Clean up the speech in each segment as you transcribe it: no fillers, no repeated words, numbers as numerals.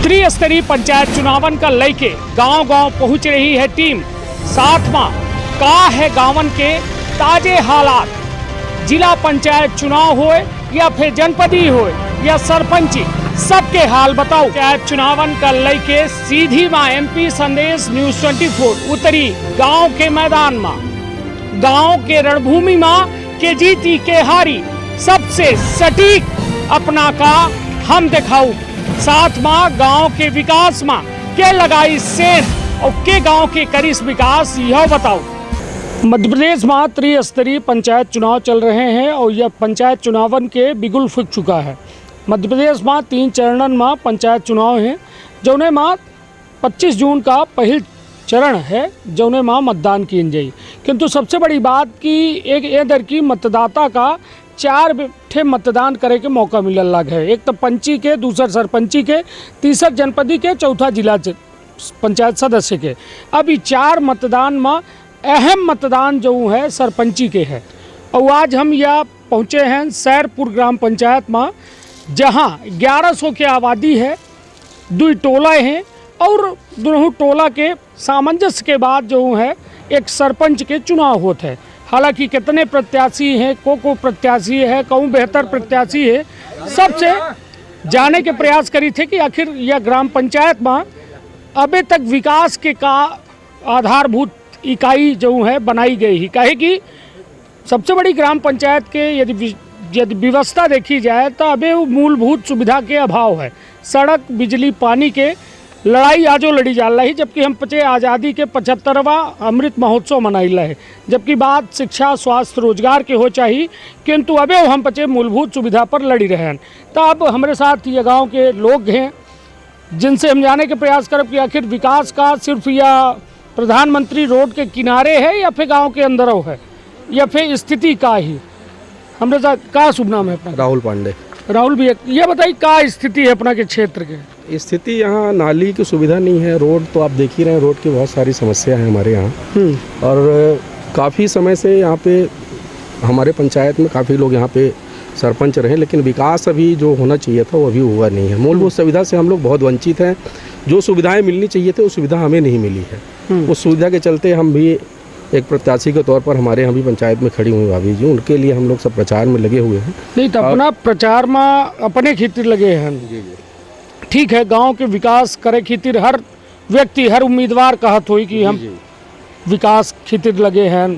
त्रिस्तरीय पंचायत चुनावन का लेके गांव-गांव पहुंच रही है टीम। साथ में का है गांवन के ताजे हालात, जिला पंचायत चुनाव होए या फिर जनपदी होए या सरपंची, सबके हाल बताओ। पंचायत चुनावन का लेके सीधी माँ MP संदेश न्यूज़ 24 उतरी गांव के मैदान में, गांव के रणभूमि में के जीती के हारी, सबसे सटीक अपना का हम दिखाऊ। साथ में गांव के विकास में के लगाई सेन और के गांव के करीस विकास यह बताओ। मध्य प्रदेश में त्रिस्तरीय पंचायत चुनाव चल रहे हैं और यह पंचायत चुनावन के बिगुल फूक चुका है। मध्य प्रदेश में 3 चरणन में पंचायत चुनाव हैं, जौने में 25 जून का पहल चरण है, जौने में मतदान किए जाए। किंतु सबसे बड़ी बात कि एक इधर की मतदाता का 4 ठे मतदान करे के मौका मिलल लग है। एक तो पंची के, दूसरा सरपंची के, तीसरा जनपदी के, चौथा जिला पंचायत सदस्य के। अब ये 4 मतदान में अहम मतदान जो है सरपंची के है। और आज हम यहाँ पहुँचे हैं सैरपुर ग्राम पंचायत में, जहाँ 1100 की आबादी है, 2 टोला हैं और दोनों टोला के सामंजस्य के बाद जो है एक सरपंच के चुनाव होते हैं। हालांकि कितने प्रत्याशी हैं, को प्रत्याशी है, कहूँ बेहतर प्रत्याशी है, सबसे जाने के प्रयास करी थे कि आखिर यह ग्राम पंचायत में अभी तक विकास के का आधारभूत इकाई जो है बनाई गई ही। काहे कि सबसे बड़ी ग्राम पंचायत के यदि व्यवस्था देखी जाए तो अभी मूलभूत सुविधा के अभाव है। सड़क, बिजली, पानी के लड़ाई आजो लड़ी जा रही, जबकि हम पचे आज़ादी के 75वां अमृत महोत्सव मनाइल है। जबकि बात शिक्षा, स्वास्थ्य, रोजगार के हो चाहिए, किंतु अबे हम पचे मूलभूत सुविधा पर लड़ी रहे हैं। तो अब हमारे साथ ये गांव के लोग हैं, जिनसे हम जाने के प्रयास करब कि आखिर विकास का सिर्फ या प्रधानमंत्री रोड के किनारे है या फिर गाँव के अंदर है या फिर स्थिति का ही। हमारे साथ का शुभ नाम है अपना? राहुल पांडे। राहुल भैया, ये बताइए का स्थिति है अपना के क्षेत्र के? स्थिति यहाँ नाली की सुविधा नहीं है, रोड तो आप देख ही रहे हैं, रोड की बहुत सारी समस्या है हमारे यहाँ। और काफ़ी समय से यहाँ पे हमारे पंचायत में काफ़ी लोग यहाँ पे सरपंच रहे, लेकिन विकास अभी जो होना चाहिए था वो अभी हुआ नहीं है। मूलभूत सुविधा से हम लोग बहुत वंचित हैं। जो सुविधाएं मिलनी चाहिए थी वो सुविधा हमें नहीं मिली है। उस सुविधा के चलते हम भी एक प्रत्याशी के तौर पर हमारे यहाँ भी पंचायत में खड़ी हुई भाभी जी, उनके लिए हम लोग सब प्रचार में लगे हुए हैं। नहीं तो अपना प्रचार में अपने खातिर लगे हैं। जी जी ठीक है, गांव के विकास करे खातिर हर व्यक्ति, हर उम्मीदवार कहत हुई कि हम विकास खातिर लगे हैं,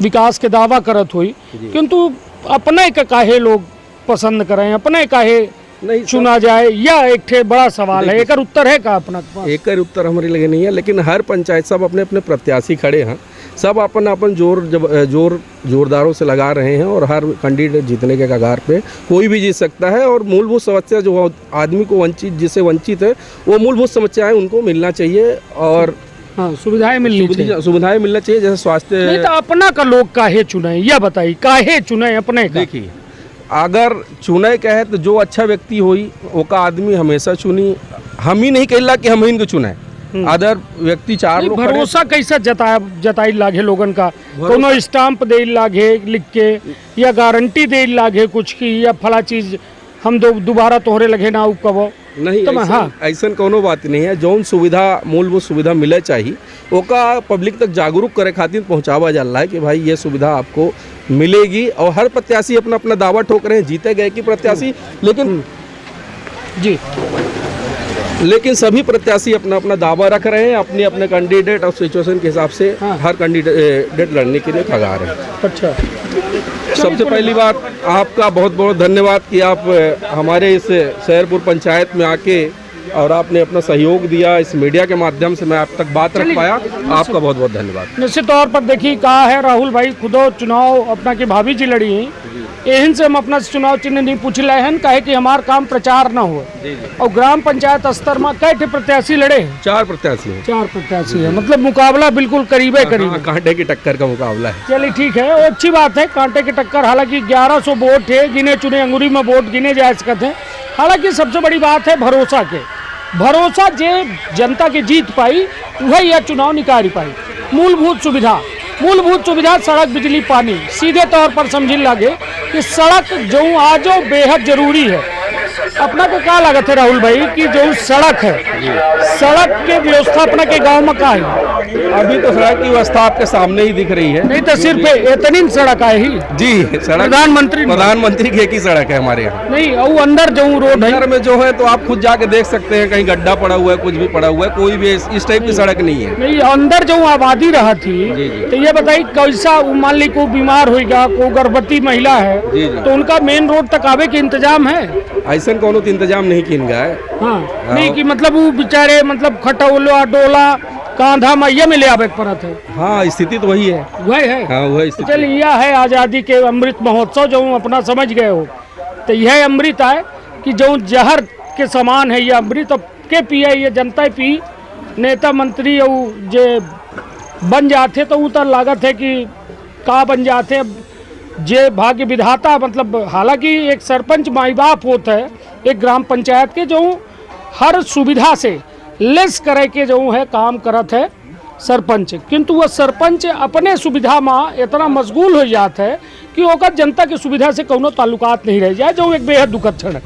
विकास के दावा करत हुई, किंतु अपने का काहे लोग पसंद करें, अपने काहे नहीं चुना जाए, यह एक ठे बड़ा सवाल है। एक उत्तर है का अपना? एक उत्तर हमारे लगे नहीं है, लेकिन हर पंचायत सब अपने अपने प्रत्याशी खड़े हैं, सब अपन जोरदारों से लगा रहे हैं और हर कैंडिडेट जीतने के कगार पे कोई भी जीत सकता है। और मूलभूत समस्या जो आदमी को वंचित, जिससे वंचित है, वो मूलभूत समस्याएं उनको मिलना चाहिए और सुविधाएं मिलना चाहिए, जैसे स्वास्थ्य। नहीं तो अपना का लोग काहे चुने, यह बताइए काहे चुने अपने का? देखिए, अगर चुने कहे तो जो अच्छा व्यक्ति होई वो का आदमी हमेशा चुनी। हम ही नहीं कहला कि हम इनको चुने, अदर व्यक्ति 4 लोग। भरोसा कैसा जताई लागे लोगन का? कोनो स्टाम्प दे लागे लिख के, या गारंटी दे लागे कुछ की, या फला चीज हम दोबारा तोहरे लगे ना उपकबो? नहीं, तो ऐसा कोनो बात नहीं है। जौन सुविधा, मूलभूत सुविधा मिले चाहिए ओका पब्लिक तक जागरूक करे खातिर पहुंचावा जा रहा है कि भाई ये सुविधा आपको मिलेगी। और हर प्रत्याशी अपना अपना दावा ठोक रहे हैं, जीते गए कि प्रत्याशी, लेकिन सभी प्रत्याशी अपना अपना दावा रख रहे हैं, अपने अपने कैंडिडेट और सिचुएशन के हिसाब से हर कैंडिडेट लड़ने के लिए खड़ा रहे हैं। अच्छा, सबसे पहली बात आपका बहुत बहुत धन्यवाद कि आप हमारे इस सैरपुर पंचायत में आके और आपने अपना सहयोग दिया। इस मीडिया के माध्यम से मैं आप तक बात रख पाया, आपका बहुत बहुत धन्यवाद। निश्चित तौर पर देखिए कहा है राहुल भाई, खुदो चुनाव अपना की भाभी जी लड़ी हैं, एहन से हम अपना चुनाव चिन्ह नहीं पूछ रहे हैं, कहे कि हमार काम प्रचार न हो। और ग्राम पंचायत स्तर में कई प्रत्याशी लड़े हैं? 4 प्रत्याशी हैं। 4 प्रत्याशी है, मतलब मुकाबला बिल्कुल करीब कांटे की टक्कर का मुकाबला है। चलिए ठीक है, अच्छी बात है, कांटे की टक्कर। हालांकि 1100 वोट है, गिने चुने अंगूरी में वोट गिने जा सकते हैं। हालांकि सबसे बड़ी बात है भरोसा के, भरोसा जे जनता के जीत पाई वही यह चुनाव निकाल पाई। मूलभूत सुविधा सड़क, बिजली, पानी, सीधे तौर पर समझ लागे कि सड़क जो आजो बेहद जरूरी है। अपना को क्या लागत है राहुल भाई कि जो सड़क है, सड़क के व्यवस्था अपना के गांव में का है? अभी तो सड़क की व्यवस्था आपके सामने ही दिख रही है। नहीं तो सिर्फ इतनी सड़क है ही जी, सड़क प्रधानमंत्री की सड़क है हमारे यहाँ। नहीं, और अंदर जो रोड है अंदर में जो है तो आप खुद जाके देख सकते हैं, कहीं गड्ढा पड़ा हुआ है, कुछ भी पड़ा हुआ है, कोई भी इस टाइप की सड़क नहीं है। नहीं, अंदर जो आबादी रहा थी जी, जी। तो ये बताइए कैसा, मान ली को बीमार होगा, को गर्भवती महिला है, जी, जी। तो उनका मेन रोड तक आवे के इंतजाम है? ऐसा कोनो तो इंतजाम नहीं किन गया है। हाँ, नहीं कि मतलब वो बेचारे मतलब खटौला डोला कांधा मैया में ले आवे पड़त है। हाँ, स्थिति तो वही है। वही है। हाँ, वही स्थिति। चल यह है आज़ादी के अमृत महोत्सव जो अपना समझ गए हो, तो यह अमृत है कि जो जहर के समान है, यह अमृत अब के पिए, ये जनता पी, नेता मंत्री और जे बन जाते तो उतर लागत है कि का बन जाते जे भाग्य विधाता, मतलब हालांकि एक सरपंच माई बाप होता है एक ग्राम पंचायत के, जो हर सुविधा से लेस करे के जो है काम करत है सरपंच, किंतु वह सरपंच अपने सुविधा में इतना मशगूल हो जाता है कि ओकर जनता की सुविधा से कोनो ताल्लुकात नहीं रह जाए, जो एक बेहद दुखद क्षण है।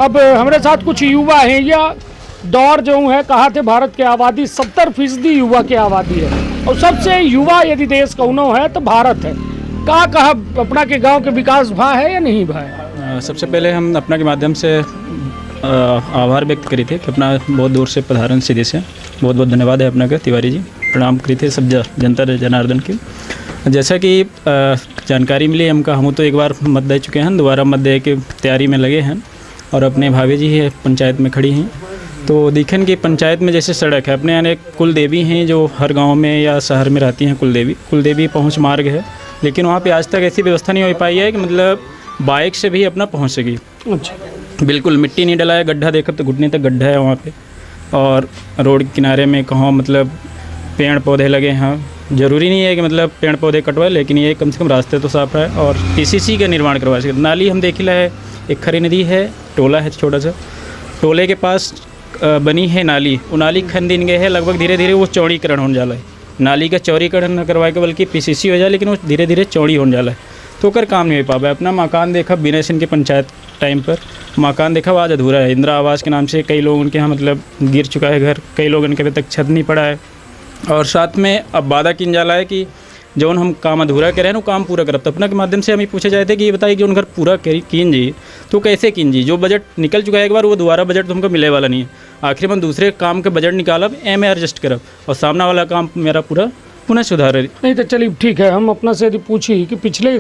अब हमारे साथ कुछ युवा हैं, या दौर जो है कहा थे भारत की आबादी 70% युवा की आबादी है, और सबसे युवा यदि देश कौनो है तो भारत है। का कहा अपना के गांव के विकास भा है या नहीं भा है? सबसे पहले हम अपना के माध्यम से आभार व्यक्त करी थे कि अपना बहुत दूर से पधारन सीधे से बहुत बहुत धन्यवाद है अपना के तिवारी जी, प्रणाम करी थे सब जनता जनार्दन की। जैसा कि जानकारी मिली हमका, हम तो एक बार मत दे चुके हैं, दोबारा मत दे के तैयारी में लगे हैं, और अपने भाभी जी है पंचायत में खड़ी हैं। तो देखें कि पंचायत में जैसे सड़क है, अपने यहाँ एक कुल देवी हैं जो हर गाँव में या शहर में रहती हैं, कुल देवी पहुँच मार्ग है, लेकिन वहाँ पे आज तक ऐसी व्यवस्था नहीं हो पाई है कि मतलब बाइक से भी अपना पहुँच सकी। अच्छा, बिल्कुल मिट्टी नहीं डला है, गड्ढा देखो तो घुटने तक गड्ढा है वहाँ पे, और रोड किनारे में कहाँ मतलब पेड़ पौधे लगे हैं। ज़रूरी नहीं है कि मतलब पेड़ पौधे कटवाए, लेकिन ये कम से कम रास्ते तो साफ है, और पीसीसी का निर्माण करवा सके। नाली हम देख ला है, एक खरी नदी है, टोला है छोटा सा, टोले के पास बनी है नाली, वो नाली खन दिन गए है, लगभग धीरे धीरे वो चौड़ीकरण होने जाला है। नाली का चौड़ीकरण न करवाए के बल्कि पीसीसी हो जाए, लेकिन वो धीरे धीरे चौड़ी होने जाला है, तो कर काम नहीं हो पावा। अपना मकान देखा बिना सिंह के पंचायत टाइम पर मकान देखा, आज अधूरा है। इंदिरा आवास के नाम से कई लोगों के यहाँ मतलब गिर चुका है घर, कई लोगों के अभी तक छत नहीं पड़ा है, और साथ में अब वादा किन जाला है कि जो हम काम अधूरा करें वो काम पूरा करब। तो अपना के माध्यम से हमें पूछे जाए थे कि ये बताइए कि उन घर पूरा कीन जी तो कैसे कीन जी, जो बजट निकल चुका है एक बार, वो दोबारा बजट तो हमको मिले वाला नहीं है। आखिर में दूसरे काम के बजट निकालब, में एडजस्ट करब, और सामने वाला काम मेरा पूरा पुनः सुधार। नहीं तो चलिए ठीक है, हम अपना से यदि पूछी कि पिछले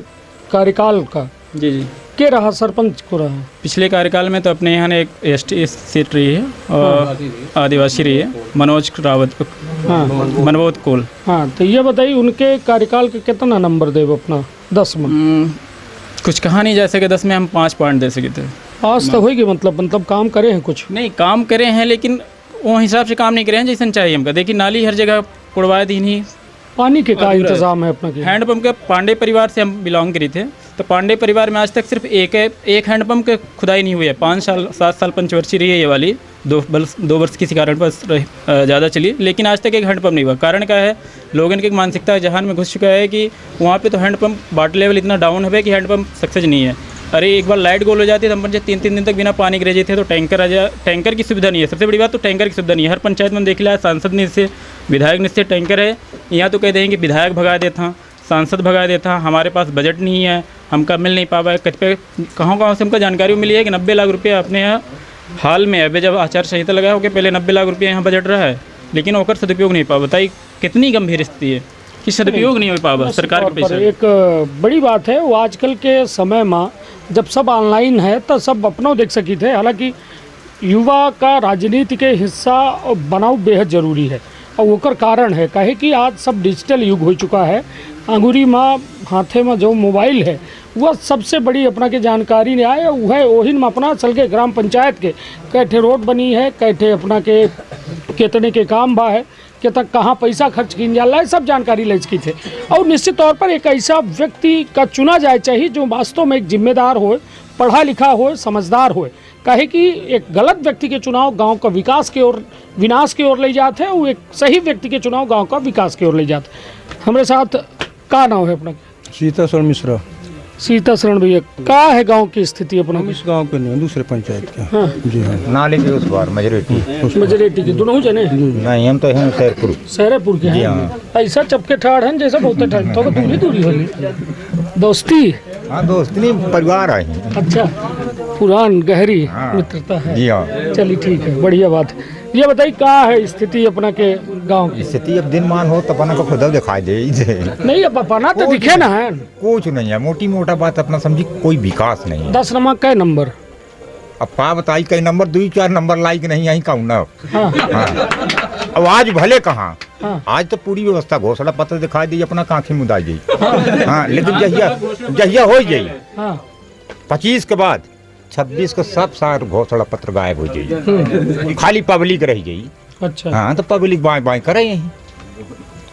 कार्यकाल का जी जी के रहा सरपंच को रहा? पिछले कार्यकाल में तो अपने यहाँ ने एक ST सीट रही है और आदिवासी रही है, मनोज रावत, हाँ, मनोज कोल। हाँ, तो ये बताइए उनके कार्यकाल के कितना नंबर देव अपना 10 में? कुछ कहा नहीं जा सके, 10 में हम 5 पॉइंट दे सके थे। आज तो होगी, मतलब काम करे हैं कुछ? नहीं, काम करे हैं, लेकिन वो हिसाब से काम नहीं करे हैं जैसे चाहिए हमका। देखिए नाली हर जगह पुड़वा दी नहीं, पानी के का इंतजाम है अपना के? हैंडपम्प के पांडे परिवार से हम बिलोंग करी थे, तो पांडे परिवार में आज तक सिर्फ एक हैंडपम्प के खुदाई नहीं हुई है। 7 साल पंचवर्षीय रही है ये वाली, 2 वर्ष किसी कारण पर ज़्यादा चली, लेकिन आज तक एक हैंडपम्प नहीं हुआ। कारण क्या है, लोगों की मानसिकता जहान में घुस चुका है कि वहाँ पे तो हैंडपम्प वाटर लेवल इतना डाउन है कि हैंडपम्प सक्सेस नहीं है। अरे एक बार लाइट गोल हो जाती है तो हम 3 दिन तक बिना पानी के रह जाते हैं, तो टैंकर आ जाए, टैंकर की सुविधा नहीं है। सबसे बड़ी बात तो टैंकर की सुविधा नहीं है। हर पंचायत में देख लिया, सांसद निश्चय, विधायक निश्चय टैंकर है। यहाँ तो कह देंगे विधायक भगा देता, सांसद भगा देता, हमारे पास बजट नहीं है, हमका मिल नहीं पावा है। कहाँ से हमको जानकारी मिली है कि 90 लाख रुपये अपने यहाँ हाल में अभी जब आचार संहिता लगा हो के पहले 90 लाख रुपये यहाँ बजट रहा है, लेकिन ओकर सदुपयोग नहीं पावा। बताइए कितनी गंभीर स्थिति है कि सदुपयोग नहीं हो पावा सरकार के पैसे। एक बड़ी बात है वो आजकल के समय में जब सब ऑनलाइन है तो सब अपना देख सकी थे। हालांकि युवा का राजनीति के हिस्सा बनाव बेहद जरूरी है, और ओकर कारण है काहे कि आज सब डिजिटल युग हो चुका है। अंगूरी में हाथे में जो मोबाइल है वह सबसे बड़ी अपना के जानकारी ने आए, वह ओहिन में अपना चल के ग्राम पंचायत के कैठे रोड बनी है, कैठे अपना के कितने के काम बा है, कि तक कहाँ पैसा खर्च किन जाला है, सब जानकारी ले सकी थे। और निश्चित तौर पर एक ऐसा व्यक्ति का चुना जाए चाहिए जो वास्तव में एक जिम्मेदार हो, पढ़ा लिखा हो, समझदार हो। काहे कि एक गलत व्यक्ति के चुनाव गांव का विकास की ओर, विनाश की ओर ले जाते हैं, वो एक सही व्यक्ति के चुनाव गांव का विकास की ओर ले जाते हैं। हमारे साथ का नाम है अपना? सीतासर मिश्रा। सीता शरण भैया, का है गांव की स्थिति अपना? हम इस गांव के नहीं, दूसरे पंचायत के। हाँ। जी हाँ। नाले के उस बार मजरेटी मजरेटी के दोनों जने नहीं, हम तो हैं सैरपुर। सहरेपुर के हैं। ऐसा चपके ठाड़ हैं जैसा बहुत ठाड़ तो दूरी दूरी होगी दोस्ती। हाँ दोस्त नहीं, परिवार आए हैं। अच्छा, पुरान गहरी हाँ। मित्रता है। जी हाँ। चलिए ठीक है, बढ़िया बात है। ये बताइए का है स्थिति अपना के गांव की? स्थिति अब दिन मान हो तो अपना को खुद दिखाई दे नहीं, अब अपना तो दिखे ना है। कुछ नहीं है, मोटी मोटा बात अपना समझी, कोई विकास नहीं है। 10 नंबर कै नंबर? अब पा बताई कई नंबर 2-4 नंबर लाइक नहीं आई कहूँ ना। हाँ। हाँ। अब आज भले कहाँ, हाँ। आज तो पूरी व्यवस्था घोषणा पत्र दिखाई दी, अपना कांखी मुदाई दी। हाँ, लेकिन जहिया हो जाई हाँ। 25 के बाद 26 को सब सार घोषणा पत्र गायब हो जाई, खाली पब्लिक रह जाई। अच्छा। हाँ, तो पब्लिक बाएं बाएं करे यही,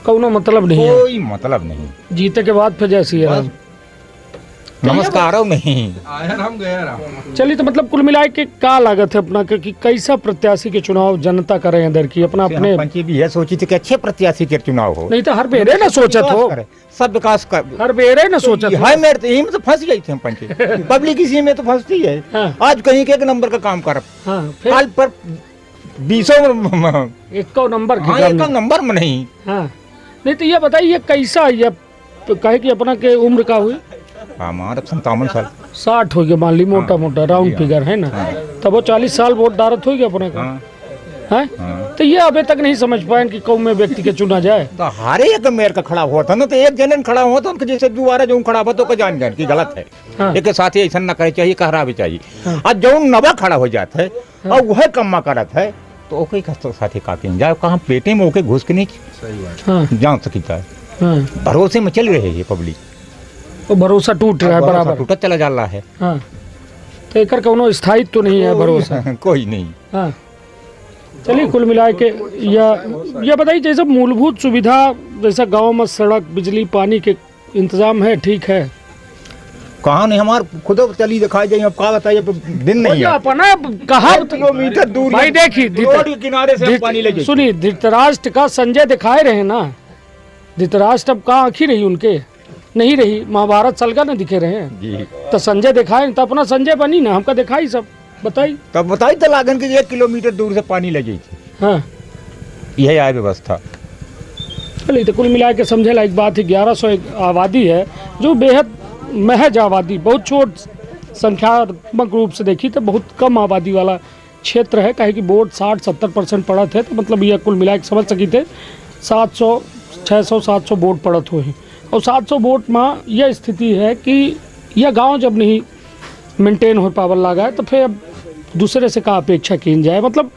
कौनो मतलब नहीं है। कोई मतलब नहीं। जीते के बाद फिर जैसी है। नमस्कार नहीं। चलिए, तो मतलब कुल मिलाए के का लागत है अपना कि कैसा प्रत्याशी के चुनाव जनता करे अंदर की अपना अपने? पंची भी है सोची थी कि अच्छे प्रत्याशी के चुनाव हो। नहीं तो हर बेरे ना सोचत हो, सब विकास कर हर बेरे ना सोचत हो। है मेरे तो यही में तो फंस गई थी हम पंची। पब्लिक इसी में तो फंसती है। हाँ। आज कहीं के एक नंबर का काम कर, हाँ, फिर हाल पर 20 एक नंबर के हाँ, काम एक में। नंबर में नहीं। हाँ। नहीं तो ये बताइए कैसा, ये कहे कि अपना के उम्र का हुई? हमारा 57 साल। 60 हो गया मान ली, मोटा मोटा राउंड फिगर है ना। तब वो 40 साल वोट डारत हो गया अपने का। हाँ। है तो ये अभी तक नहीं समझ पाए कि कौन में व्यक्ति के चुना जाए। तो हर एक मेयर का खड़ा हुआ था ना, तो एक जनन खड़ा हुआ था उनके जैसे दोबारा जो खड़ा हुआ तो को जान जान की गलत है। हाँ। एक साथ ही ऐसा न करे चाहिए, कहरा भी चाहिए। हाँ। और जो नवा खड़ा हो जाता है और वह कम्मा करत है तो ओके का तो साथी काके जाए कहाँ पेटे में ओके घुस के नहीं हाँ। जान सकता है। हाँ। भरोसे में चल रहे है पब्लिक, वो भरोसा टूट रहा है बराबर। टूटा चला जा रहा है। हाँ। तो एक कोनो स्थायित्व तो नहीं है भरोसा। कोई नहीं। हाँ। चलिए, कुल मिला के या बताइए जैसे मूलभूत सुविधा जैसा गांव में सड़क, बिजली, पानी के इंतजाम है, ठीक है? कहाँ नहीं, हमारे खुद चली दिखाई जाए। अब कहा बताइए, दिन नहीं है। अपना कहा किलोमीटर दूर भाई देखिए, रोड के किनारे से हम पानी ले जाते। सुनिए, धृतराष्ट्र का संजय दिखाए रहे ना। धृतराष्ट्र अब कहाँ आखिर रही उनके नहीं रही, महाभारत चल न दिखे रहे हैं जी। तो संजय दिखाए तो अपना संजय बनी ना, हमका दिखाई सब बताई। तब बताई तो लागन के 1 किलोमीटर दूर से पानी ले जाई। हाँ। यही है व्यवस्था। चलिए, तो कुल मिला के समझे लायक बात है। 1100 आबादी है, जो बेहद महज आबादी, बहुत छोट संख्यात्मक रूप से देखी तो बहुत कम आबादी वाला क्षेत्र है। कहे कि वोट 60-70% पड़ा थे, तो मतलब यह कुल मिला के समझ सकी थे 600-700 वोट पड़त हुए हैं। और 700 वोट में यह स्थिति है कि यह गांव जब नहीं मेंटेन हो पावर लगा है तो फिर अब दूसरे से का अपेक्षा की जाए। मतलब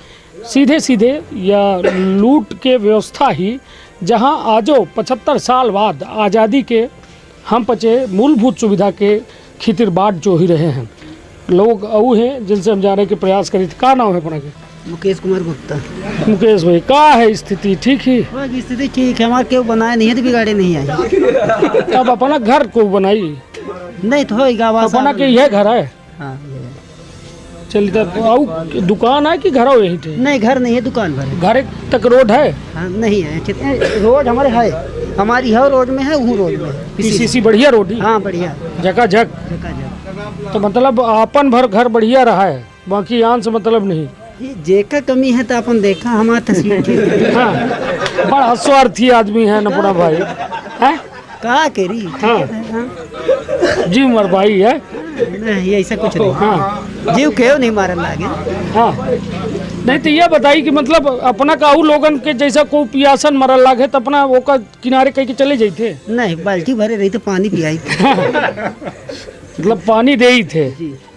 सीधे सीधे या लूट के व्यवस्था ही, जहां आजो 75 साल बाद आज़ादी के हम पचे मूलभूत सुविधा के खितिर बाट जो ही रहे हैं लोग अऊ हैं जिनसे हम जाने के प्रयास करें। का नाम है अपना के? मुकेश कुमार गुप्ता। मुकेश भाई, का है स्थिति ठीक ही? स्थिति ठीक है, हमारे क्यों बनाए नहीं है तो बिगाड़े नहीं आई। अब अपना घर को बनाई नहीं तो होगा अपना के यह घर है। हाँ। चलिए, तो आऊ दुकान है कि घर हो यही थे? नहीं, घर नहीं है, दुकान भर है। घर एक तक रोड है? हाँ, नहीं है। रोड हमारे है, हमारी है रोड में है, वो रोड में पीसीसी बढ़िया रोड ही? हाँ, बढ़िया झकाझक। तो मतलब अपन भर घर बढ़िया रहा है, बाकी आन से मतलब नहीं। ये जेका कमी है तो अपन देखा हमारा तस्वीर ठीक है। हाँ, बड़ा स्वार्थी आदमी है न पूरा भाई है का करी। हाँ। जी उमर भाई है? नहीं, ऐसा कुछ नहीं। हाँ। जीव क्यों नहीं मारन लागे। हाँ। नहीं तो ये बताई कि मतलब अपना काऊ लोगन के जैसा को पियासन मरल लागे तो अपना वो का किनारे कह के चले जाते? नहीं, बाल्टी भरे रही तो पानी पियाई। मतलब पानी दे ही थे।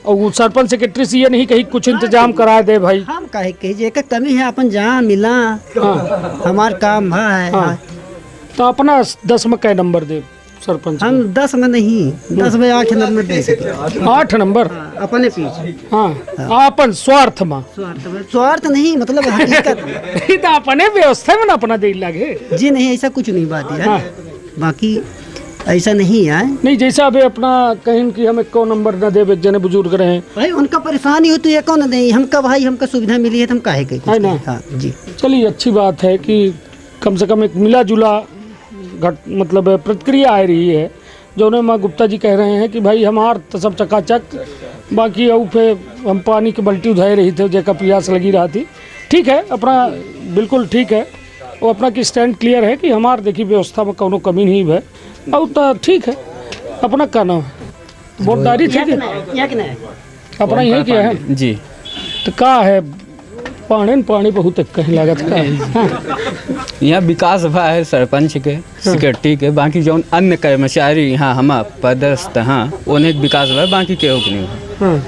और वो सरपंच सेक्रेटरी से ये नहीं कही कुछ इंतजाम करा दे भाई? हम कहे कि जेका कमी है अपन जहाँ मिला। हाँ। हमार काम है। हाँ। तो अपना 10 में कै नंबर दे सरपंच? हम 10 में नहीं, 10 में 8 नंबर दे सके। 8 नंबर? हाँ, अपने पीछे। हाँ। अपन स्वार्थ में? स्वार्थ नहीं, मतलब हकीकत में। तो अपने व्यवस्था में ना अपना दे लगे। जी नहीं, ऐसा कुछ नहीं बात है। हाँ। बाकी ऐसा नहीं है। नहीं, जैसा अभी अपना कहीं कि हम 1 नंबर न दे, जने बुजुर्ग रहे भाई उनका परेशानी हो तो ये कौन नहीं, हमका भाई हमका सुविधा मिली है तो हम काहे कहीं है ना? हाँ जी। चलिए, अच्छी बात है कि कम से कम एक मिला जुला मतलब प्रतिक्रिया आ रही है जो ने माँ गुप्ता जी कह रहे हैं कि भाई हमार तो सब चकाचक, बाकी अऊ पे हम पानी की बल्टी उधार रही थे जेका प्यास लगी रहा थी। ठीक है, अपना बिल्कुल ठीक है, वो अपना की स्टैंड क्लियर है कि हमार देखी व्यवस्था में कोनो कमी नहीं है और तो ठीक है। अपना का नाम है वोटदारी थी अपना यही किया है जी। तो का है पानी बहुत कहीं लागत का यहाँ विकास भा है सरपंच के, सेक्रेटरी के, बाकी जो अन्य कर्मचारी यहाँ हम पदस्थ हाँ उन्हें विकास भा, बाकी केहू के नहीं।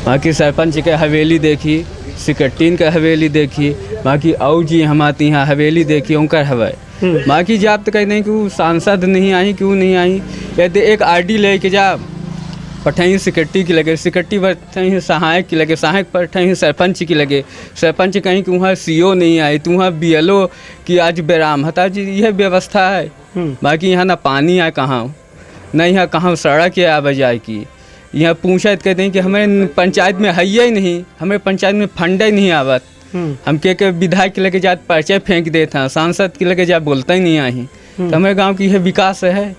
बाकी सरपंच के हवेली देखी, सेक्रेटरी के हवेली देखी, बाकी और जी हमारे यहाँ हवेली देखी उनका हवा। बाकी जब तक नहीं कि सांसद नहीं आई, क्यों नहीं आई, यदि एक आरडी लेके जा पठाई सेक्रेटरी की लगे, सेक्रेटरी पठाई सहायक की लगे, सहायक पठाई सरपंच की लगे, सरपंच कहीं कि वहाँ सीओ नहीं आए तो वहाँ बीएलओ की आज बेराम हता जी, यह व्यवस्था है। बाकी यहाँ ना पानी आए कहाँ, ना यहाँ कहाँ सड़क है आवाजाही की। यहाँ पूछा तो कहते हैं कि हमारे पंचायत में है ही नहीं, हमारे पंचायत में फंड ही नहीं आवत। हम के विधायक के लगे जात पर्चे फेंक देते हैं, सांसद के लगे जा बोलता ही नहीं आई। तो हमारे गाँव की यह विकास है,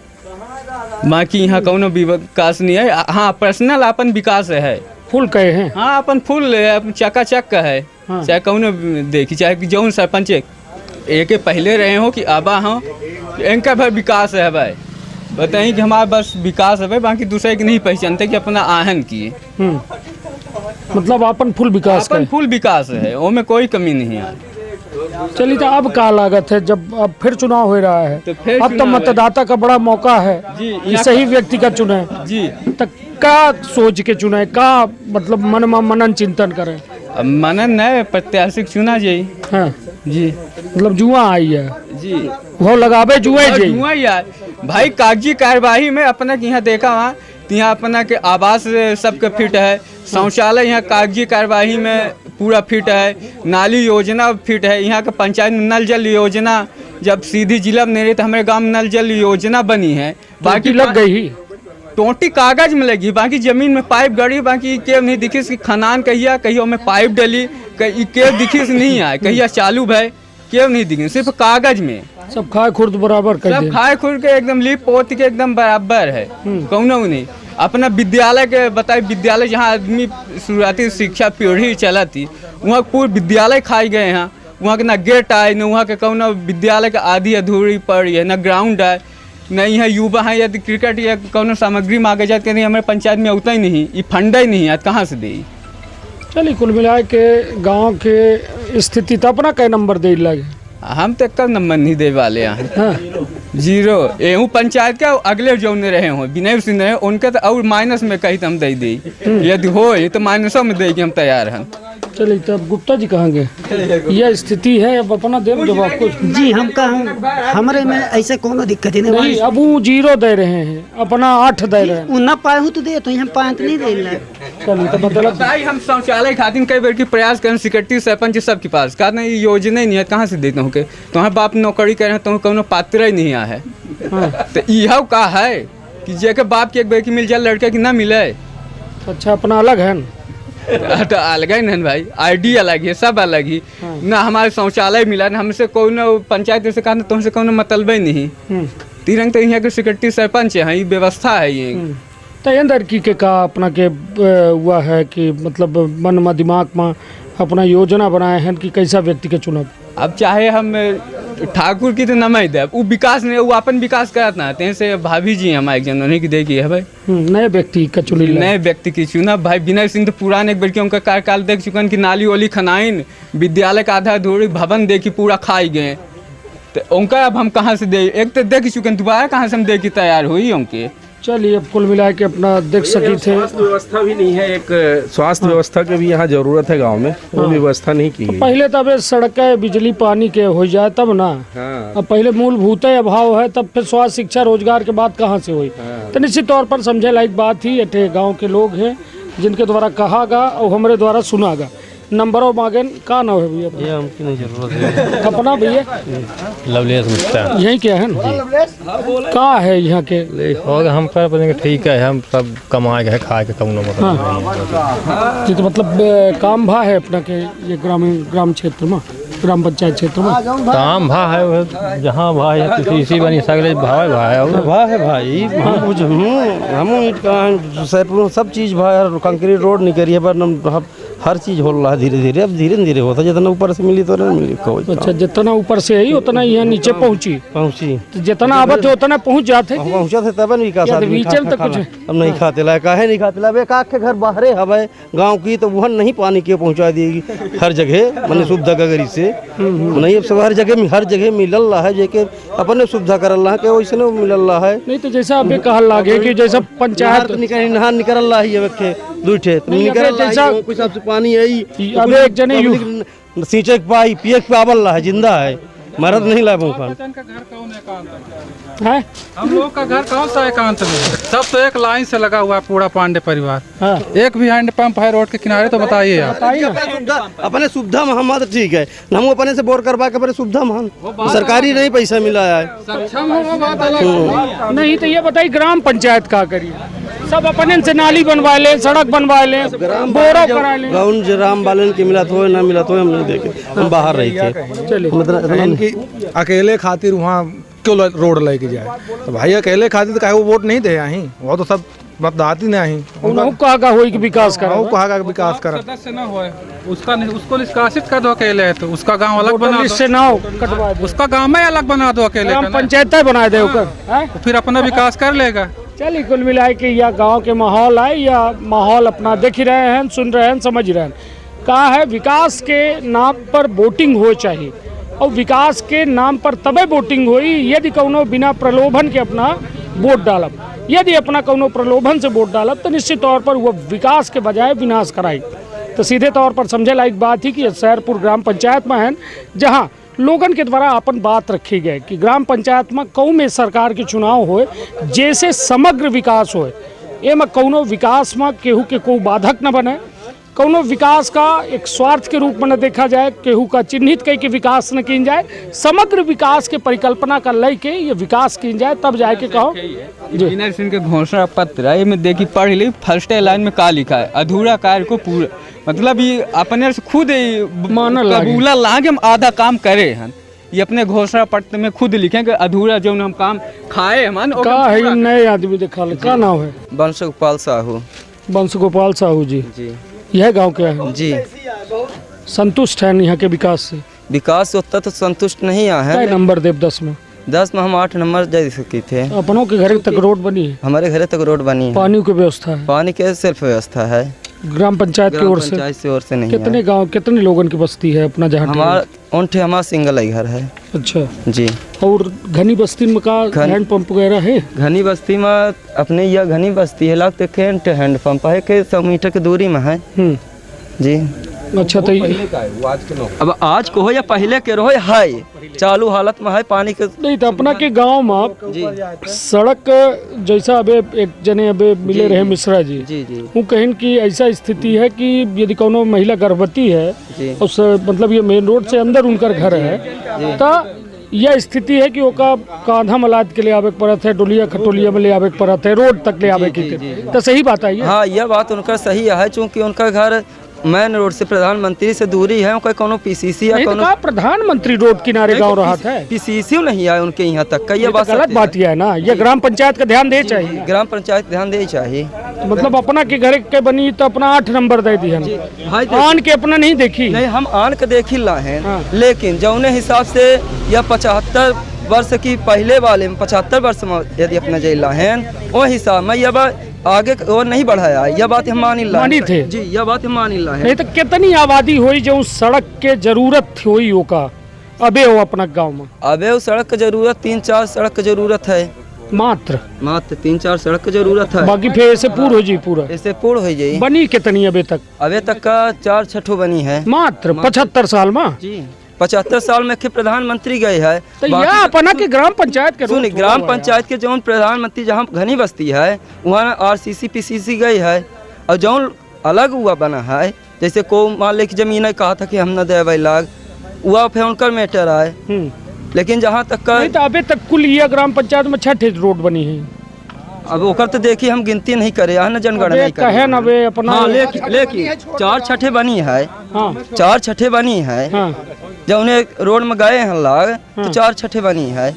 बाकी यहाँ कौनो विकास नहीं है। हाँ पर्सनल अपन विकास है, फुल कहे हैं। हाँ अपन फुल चकाचक का है। चाहे कौनो देखी, चाहे जौन सरपंच एक पहले रहे हो कि आबा हो, इनका भी विकास है भाई। बताइए कि हमारा बस विकास है भाई, बाकी दूसरे की नहीं पहचानते कि अपना आहन किए। मतलब अपन फुल विकास अपन फुल विकास है, वो में कोई कमी नहीं है। चलिए तो अब का लागत है जब अब फिर चुनाव हो रहा है, तो फिर अब तो मतदाता का बड़ा मौका है जी, कि सही व्यक्ति का चुने जी। तो क्या सोच के चुने, का मतलब मनन चिंतन करें? अब मनन नहीं, प्रत्याशी चुना जाये। हाँ जी, मतलब जुआ आई है जी, वो लगावे जुए जी जुआ यार भाई। कागजी कार्यवाही में अपना यहाँ देखा वहाँ यहाँ अपना के आवास सबके फिट है, शौचालय यहाँ कागजी कार्यवाही में पूरा फिट है, नाली योजना फिट है। यहाँ के पंचायत में नल जल योजना जब सीधी जिला में नहीं रही तो हमारे गांव में नल जल योजना बनी है। बाकी लग गई टोटी कागज में लगी, बाकी जमीन में पाइप गड़ी, बाकी केव नहीं दिखी कि खनान कहिया कहियो में पाइप डली, केव दिखी से नहीं आए, कहिया चालू भाई केव नहीं दिखी, सिर्फ कागज में। सब खाए खुर्द बराबर कर सब खाए खुर्द के एकदम लीप पोत के एकदम बराबर है, कौनो नहीं। अपना विद्यालय के बताए, विद्यालय जहाँ आदमी शुरुआती शिक्षा पीढ़ी चला थी वहाँ पूरे विद्यालय खाए गए हैं। वहाँ के ना गेट आए, न वहाँ के कौन विद्यालय के आधी अधूरी पड़ी है, न ग्राउंड है, न यहाँ युवा है यदि क्रिकेट या कौन सामग्री मांगे जाते नहीं, हमारे पंचायत में उतना ही नहीं, ये फंड ही नहीं है, कहाँ से दे। चलिए कुल मिला के गांव के स्थिति तो अपना कई नंबर दे लगे, हम तो कब नंबर नहीं दे वाले हैं। हाँ। 0 एहू पंचायत का अगले जो ने रहे हो विनय सिंह रहे उनके तो और माइनस में कहीं तो हम दे दी, यदि हो तो माइनसों में दे के हम तैयार हैं। चलिए तब गुप्ता जी कहेंगे यह स्थिति है, अब अपना दे जब आपको जी हम हमारे में ऐसे कोनो दिक्कत नहीं। अब वो 0 दे रहे हैं, अपना 8 दे रहे हैं, ना पाए तो दे, तो हम 5 नहीं दे रहे। चलिए तो मतलब हम शौचालय खातिर कई बार की प्रयास करें, सेक्रेटरी सरपंच सबके पास कहा नहीं योजना ही नहीं है, कहाँ से देते हो के तुम्हारे बाप नौकरी करे तो कोनो पात्र ही नहीं है। तो यह का है कि जेके बाप की एक बेटी मिल जाए लड़के की ना मिले। अच्छा अपना अलग है तो अलग ही नहीं भाई, आईडी अलग है, सब अलग ही। ना हमारे शौचालय मिला, ना हमसे कोई पंचायत से कहा तुमसे कोई मतलब ही नहीं। तिरंग तो यहाँ के सेक्रेटरी सरपंच है, ये व्यवस्था है ये। तो अंदर की के का अपना के हुआ है कि मतलब मन में दिमाग में अपना योजना बनाए हैं कि कैसा व्यक्ति के चुनाव। अब चाहे हम ठाकुर की तो नमय दे, वो विकास नहीं, वो अपन विकास कराते हैं से भाभी जी हमारे एक जन उन्हीं की देखी है भाई, नए व्यक्ति का चुनी, नए व्यक्ति की चुना भाई। विनय सिंह तो पुराने एक बल्कि उनका कार्यकाल देख चुकन कि नाली वाली खनाइन विद्यालय का आधा अधूरी भवन देखी पूरा खाई गए, तो उनका अब हम कहाँ से दे, एक तो देख चुकन दोबारा कहाँ से हम दे की तैयार हुई उनके। चलिए अब कुल मिला के अपना देख सकी थे। व्यवस्था भी नहीं है, एक स्वास्थ्य व्यवस्था की भी यहाँ जरूरत है गांव में, वो व्यवस्था नहीं की गई। पहले तब सड़कें बिजली पानी के हो जाए तब ना। अब पहले मूलभूत अभाव है, तब फिर स्वास्थ्य शिक्षा रोजगार के बाद कहाँ से हुई। तो निश्चित तौर पर समझे लायक बात ही अठे गाँव के लोग हैं जिनके द्वारा कहा गा और हमारे द्वारा सुना गा। नंबरों मांगे का ना है भैया, ये हमकी नहीं जरूरत है। अपना भैया लवलेस मुस्तान यही क्या है ना, का है यहाँ के और हम पर बोलेंगे ठीक है, हम सब कमाए गए खाए के कम जी। तो मतलब काम भा है अपना के ये ग्राम क्षेत्र में। ग्राम पंचायत क्षेत्र में? काम भा है वो, जहाँ भा है किसी इसी बनी सगले भाव भा है वो। वाह है भाई हम ईट का सैपुर सब चीज़ भाई कंक्रीट रोड नहीं करी है पर हर चीज़ हो रहा है धीरे धीरे। अब धीरे धीरे होता है, जितना ऊपर से मिली तो नहीं मिली कोई। अच्छा, जितना ऊपर से आई उतना यहाँ नीचे पहुँची, पहुँची तो जितना आवत है उतना पहुँच जाते। पहुँचा थे तब नहीं विकास या तो आदमी बीचल तक कुछ अब नहीं खाते ला, काहे नहीं खाते ला बे, का के घर बाहरे हवे गांव की तो वहाँ नहीं पानी के पहुँचा देगी हर जगह मैंने सुविधा गगरी से नहीं। अब सब हर जगह मिलल रहा है, जेके अपने सुविधा करल रहा के वैसे नहीं मिलल रहा है। नहीं तो जैसा अभी कहल लागे कि जैसा पंचायत नहर निकल रहा है रखे दूठे निकल जैसा कुछ आपसे पानी आई अब एक जने सींचे के पाई पिए के पावल रहा है, जिंदा है, मरद नहीं ला मुँह है। हम लोग का घर कौन सा एकांत में है? सब तो एक लाइन से लगा हुआ है पूरा पांडे परिवार। हाँ। एक भी हैंडपंप है रोड के किनारे तो बताइए आप। अपने सुविधा में तो ठीक है, हम अपने से बोर करवा के अपने सुविधा मान सरकारी नहीं पैसा मिला है। सक्षम हो वो बात अलग है। नहीं तो ये बताइए ग्राम पंचायत का करिए, सब अपने से नाली बनवा ले, सड़क बनवा ले, बोरा करा ले। गाउन राम बालन के मिला तो ना मिला तो हम नहीं देखे, हम बाहर रहे थे। चलिए अकेले खातिर वहाँ क्यों रोड लेके जाए? तो भाई अकेले खातिर तो काहे वो वोट नहीं दे यहीं, वो तो सब मतदाती नहीं। उनको कहा होई कि विकास करा, वो कहा विकास करा। सदस्य न होए उसका उसको निष्कासित कर दो अकेले है तो उसका गांव अलग बना दो, इससे ना हो कटवा दो, उसका गांव में अलग बना दो अकेले ग्राम का ना। पंचायत बना दे ओकर, फिर अपना विकास कर लेगा। चलिए कुल मिलाए कि या गांव के माहौल है या माहौल अपना देख ही रहे हैं, सुन रहे हैं, समझ रहे हैं। कहा है विकास के नाम पर वोटिंग हो चाहिए और विकास के नाम पर तबे वोटिंग हुई यदि कौनो बिना प्रलोभन के अपना वोट डालब। यदि अपना कौनो प्रलोभन से वोट डालब तो निश्चित तौर पर वह विकास के बजाय विनाश कराई। तो सीधे तौर पर समझे लायक बात ही कि सैरपुर ग्राम पंचायत में है जहाँ लोगन के द्वारा अपन बात रखी गई कि ग्राम पंचायत में कौन में सरकार के चुनाव होए जैसे समग्र विकास होए, ए में कौनो विकास में केहू के कोई बाधक न बने, कौनो विकास का एक स्वार्थ के रूप में न देखा जाए, केहू का चिन्हित कई के विकास न की जाए, समग्र विकास के परिकल्पना का लय के ये विकास की जाए तब जाए के कहो। इंजीनियर सिंह के घोषणा पत्र है में देखी पढ़ ली, फर्स्ट लाइन में का लिखा है अधूरा कार्य को पूरा, मतलब ये अपने से खुद कबूला लागे हम आधा काम करे हैं। ये अपने घोषणा पत्र में खुद लिखेंगे अधूरा जो हम काम खाए हम का है। नए आदमी देखा का नाम है? वंश गोपाल साहू। वंश गोपाल साहू जी, यह गांव क्या है जी? संतुष्ट है यहाँ के विकास से? विकास होता तो संतुष्ट नहीं है। नंबर देव 10 में? 10 में हम 8 नंबर दे सके थे। अपनों के घर तक रोड बनी है? हमारे घर तक रोड बनी है। पानी की व्यवस्था है? पानी की सेल्फ व्यवस्था है, ग्राम पंचायत की ओर से नहीं। कितने गांव कितने लोगों की बस्ती है अपना जहाँ? हमारा सिंगल ही घर है। अच्छा जी। और घनी बस्ती में का हैंड पंप वगैरह है? घनी बस्ती में अपने यह घनी बस्ती है लगते हैंड पंप है के 100 मीटर की दूरी में है जी। अच्छा तो अब आज को हो या पहले के रहो है चालू हालत में है पानी के नहीं। तो अपना के गांव में सड़क जैसा अबे एक जने अबे मिले रहे मिश्रा जी वो कहीं की ऐसा स्थिति है कि यदि कोनो महिला गर्भवती है उस मतलब ये मेन रोड से अंदर उनका घर है तो यह स्थिति है कि ओका कांधा मलाद के लिए आवे पड़त है, डोलिया खटोलिया में ले आवे पड़त है, रोड तक ले आवे की। तो सही बात है? हाँ यह बात उनका सही है, चूँकि उनका घर मेन रोड से प्रधानमंत्री से दूरी है, उनका कोनो पीसीसी या कोनो प्रधानमंत्री रोड किनारे गाँव रहा था, पीसीसी नहीं आए उनके यहाँ तक का। ये बात गलत बात है ना, ये ग्राम पंचायत का ध्यान दे चाहिए। ग्राम पंचायत ध्यान दे चाहिए। मतलब अपना के घर के बनी तो अपना 8 नंबर दे दी आन के अपना नहीं देखी। नहीं हम आन के देख ही ला है, लेकिन जौने हिसाब से या 75 वर्ष की पहले वाले में 75 वर्ष में यदि अपना जिला है वो हिसाब में यह आगे और नहीं बढ़ाया, यह बात हम मानी थे जी, यह बात हम मानी ला है। नहीं तो कितनी आबादी हुई जो सड़क के जरूरत हुई होगा अबे वो अपना गांव में? अबे वो सड़क की जरूरत 3-4 सड़क की जरूरत है, मात्र 3-4 सड़क की जरूरत है। बाकी फिर ऐसे पूर्ण हो जी, पूरा ऐसे पूर्ण हो जाए। बनी कितनी अबे तक? अबे तक का 4-6 बनी है मात्र 75 साल में जी। 75 साल में के प्रधानमंत्री गए है तो यह अपना के ग्राम पंचायत के सुन ग्राम पंचायत के जो प्रधानमंत्री जहाँ घनी बस्ती है वहाँ RCC PCC गई है, और जो अलग हुआ बना है जैसे को मान ले की जमीन कहा था कि हम न दे लाग वह फिर उनका मैटर है। लेकिन जहाँ तक का तो अभी तक कुल ये ग्राम पंचायत में 6 रोड बनी है। अब ओकर तो देखिए हम गिनती नहीं करे न जनगणना नहीं करे न वे अपना लेकिन 4-6 बनी है हाँ 4 छठे बनी है। हाँ जब उन्हें रोड में गए हैं लोग तो 4 छठे बनी है।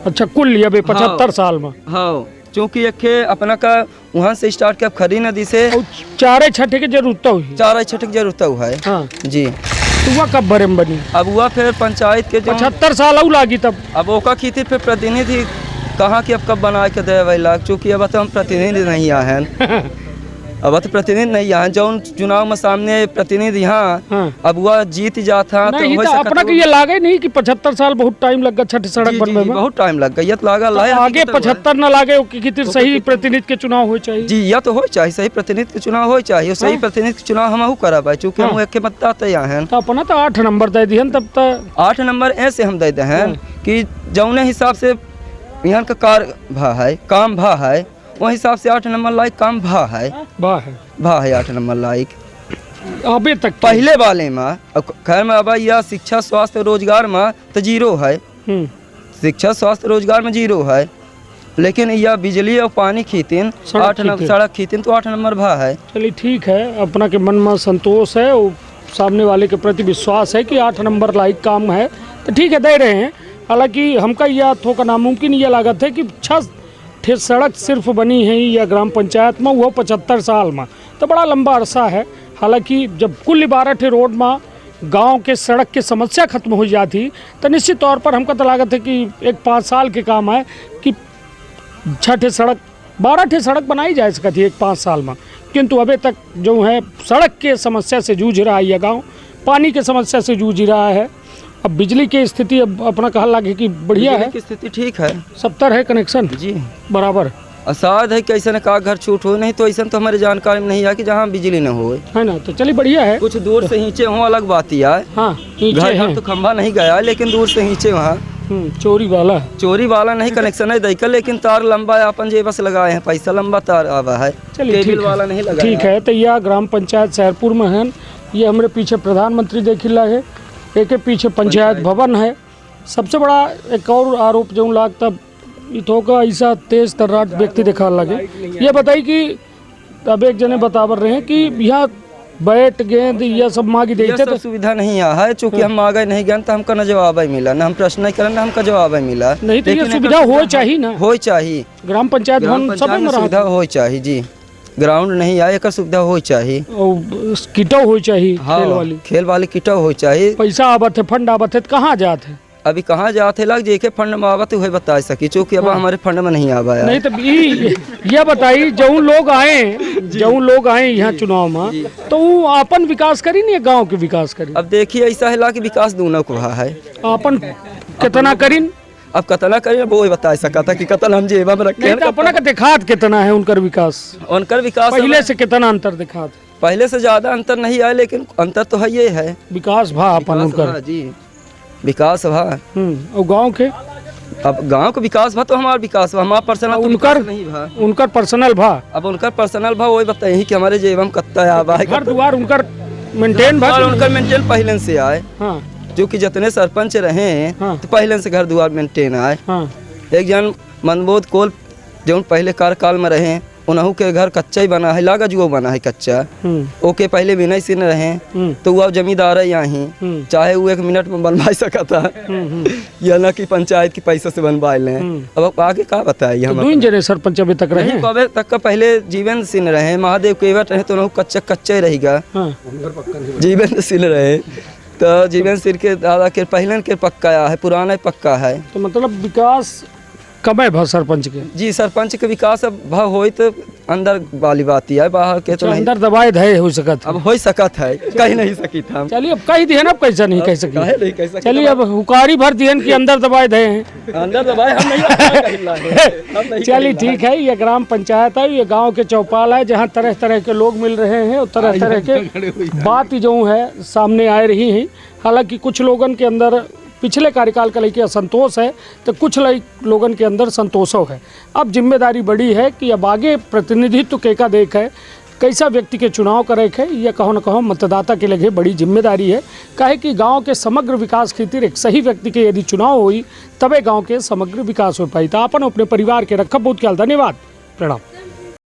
अच्छा कुल ये 75 साल में। हाँ चूँकि एक अपना का वहाँ से स्टार्ट के अब खरी नदी से 4 छठे की जरूरत हुई। 4 छठे की जरूरत है। हाँ जी तो वह कब भरे में बनी? अब हुआ फिर पंचायत के 75 साल और लागी तब। अब ओका की थी फिर प्रतिनिधि कहाँ की अब कब बना के दे वही लाख, चूँकि अब तो हम प्रतिनिधि नहीं आए हैं। अब तो प्रतिनिधि नहीं आए जो चुनाव में सामने प्रतिनिधि यहाँ अब वह जीत जाता नहीं तो अपना के ये लागे नहीं कि 75 साल बहुत टाइम लग गया छठी सड़क बनने में। बहुत टाइम लग गया तो लगा आगे 75 न लागे कितने सही प्रतिनिधि के चुनाव हो चाहिए। जी यह तो हो चाहिए सही प्रतिनिधि के चुनाव हो चाहिए। सही प्रतिनिधि के चुनाव हम करा भाई चूँकि हम एक मतदाता यहाँ हैं तो अपना तो 8 नंबर दे दिए तब तक 8 नंबर ऐसे हम दे हैं कि जौने हिसाब से यहाँ का कार भा है काम भा है वो हिसाब से 8 नंबर लाइक काम भा है 8 नंबर लाइक अभी तक पहले वाले में। खैर में अब यह शिक्षा स्वास्थ्य रोजगार में तो 0 है। शिक्षा स्वास्थ्य रोजगार में 0 है, लेकिन यह बिजली और पानी खींचन 8 नंबर सड़क खींचन तो 8 नंबर भा है। चलिए ठीक है, अपना के मन में संतोष है और सामने वाले के प्रति विश्वास है कि 8 नंबर लाइक काम है तो ठीक है दे रहे हैं। हालांकि हमका यह थोड़ा नामुमकिन यह लागत है कि 6 सड़क सिर्फ बनी है या ग्राम पंचायत में वो 75 साल में तो बड़ा लंबा अरसा है। हालांकि जब कुल 12 ठे रोड में गांव के सड़क की समस्या खत्म हो जाती तो निश्चित तौर पर हमका तो लागत है कि एक 5 साल के काम है कि 6 ठे सड़क 12 ठे सड़क बनाई जा सकती है एक 5 साल में। किंतु अभी तक जो है सड़क के समस्या से जूझ रहा है यह गाँव, पानी के समस्या से जूझ रहा है। अब बिजली की स्थिति अब अपना कहा लगे कि बढ़िया है की स्थिति ठीक है 70 है कनेक्शन जी बराबर। असाध है कैसे न का घर छूट हो नहीं तो ऐसा तो हमारे जानकारी में नहीं है कि जहाँ बिजली न हो है ना। तो चलिए बढ़िया है। कुछ दूर से नीचे हो अलग बात ही है। हाँ घर तो खंभा नहीं गया लेकिन दूर से नीचे वहाँ चोरी वाला नहीं कनेक्शन है देकर, लेकिन तार लंबा है अपन जे बस लगाए हैं पैसा लंबा तार आवा है केबल वाला नहीं लगा। ठीक है तो यह ग्राम पंचायत सहरपुर में है। ये हमारे पीछे प्रधानमंत्री देखिला है, एक के पीछे पंचायत भवन है। सबसे बड़ा एक और आरोप जो लगता थोड़ा ऐसा तेज तर्राट व्यक्ति देखा लगे। ये बताई कि अब एक जने बतावर रहे हैं कि यहाँ बैट गेंद यह सब मांगी देते तो सुविधा नहीं है चूँकि हम मांगे नहीं गए तो हमका न जवाब मिला, न हम प्रश्न नहीं करें न हमका जवाब मिला। नहीं तो ये सुविधा हो चाहिए ना, हो चाहिए ग्राम पंचायत भवन सब में सुविधा हो चाहिए जी। ग्राउंड नहीं आए एक सुविधा हो चाहिए और किटो हो चाहिए। हाँ, खेल वाली किटो हो चाहिए। पैसा आवत है फंड आवत है तो कहाँ जाते हैं अभी कहाँ जाते लग जे के फंड में आवत हुए बता सकी चूँकि अब हमारे फंड में नहीं आवा नहीं तो ये बताइए जो लोग आए यहाँ चुनाव में तो वो अपन विकास करी नहीं गांव के विकास करी। अब देखिए ऐसा है ला कि विकास दोनों को है अपन कितना करीन अब कतना करिए वो बता सकता था कि कतल हम जेबा में रखे तो अपना का दिखात कितना है उनका विकास पहले से कितना अंतर दिखात? पहले से ज्यादा अंतर नहीं आया लेकिन अंतर तो है ये है विकास भा अपन उनका जी विकास भा। और गांव के अब गांव का विकास भा तो हमारा विकास भा हमारा पर्सनल उनका पर्सनल भा। अब उनका पर्सनल भा वही बताइए कि हमारे जेबा में कत्ता आवा है घर द्वार उनका मेंटेन भा उनका मेंटेन पहले से आए जो कि जितने सरपंच रहे तो पहले से घर द्वार मेंटेन आए। एक जन मनबोध कोल जो पहले कार्यकाल में रहे उन्हों के घर कच्चा ही बना है लागा जो बना है कच्चा ओके पहले बिना सिन रहे तो वो जमींदार है यहाँ चाहे वो 1 मिनट में बनवा सका था या ना कि पंचायत की पैसा से बनवा लें। अब आगे क्या बताइए हम सरपंच अभी तक रहे अभी तक का पहले जीवन सिंह रहे महादेव केवट रहे तो कच्चा ही रहेगा जीवन सिंह रहे तो जीवन सिंह के दादा के पहले के पक्का है पुराना पक्का है। तो मतलब विकास कब है सरपंच के? जी सरपंच के विकास अब भाव हो तो अंदर वाली बात ही है बाहर के तो अंदर दबाए धे हो सकत अब हो सकत है कहीं नहीं सकी था। चलिए अब कही दिए ना अब कैसा नहीं कह सकी। चलिए अब हुकारी भर दिए कि अंदर दबाए धे हैं अंदर दबाए हम नहीं। चलिए ठीक है ये ग्राम पंचायत है ये गांव के चौपाल है जहाँ तरह तरह के लोग मिल रहे हैं और तरह तरह के बात जो है सामने आ रही है। हालांकि कुछ लोगों के अंदर पिछले कार्यकाल का लेके असंतोष है तो कुछ लोगों के अंदर संतोषो है। अब जिम्मेदारी बड़ी है कि अब आगे प्रतिनिधित्व केका देख है कैसा व्यक्ति के चुनाव करे है यह कहो न कहो मतदाता के लगे बड़ी जिम्मेदारी है। काहे कि गांव के समग्र विकास खातिर एक सही व्यक्ति के यदि चुनाव हुई तबे गांव के समग्र विकास हो पाई। तो अपन अपने परिवार के रखब बहुत ख्याल। धन्यवाद प्रणाम।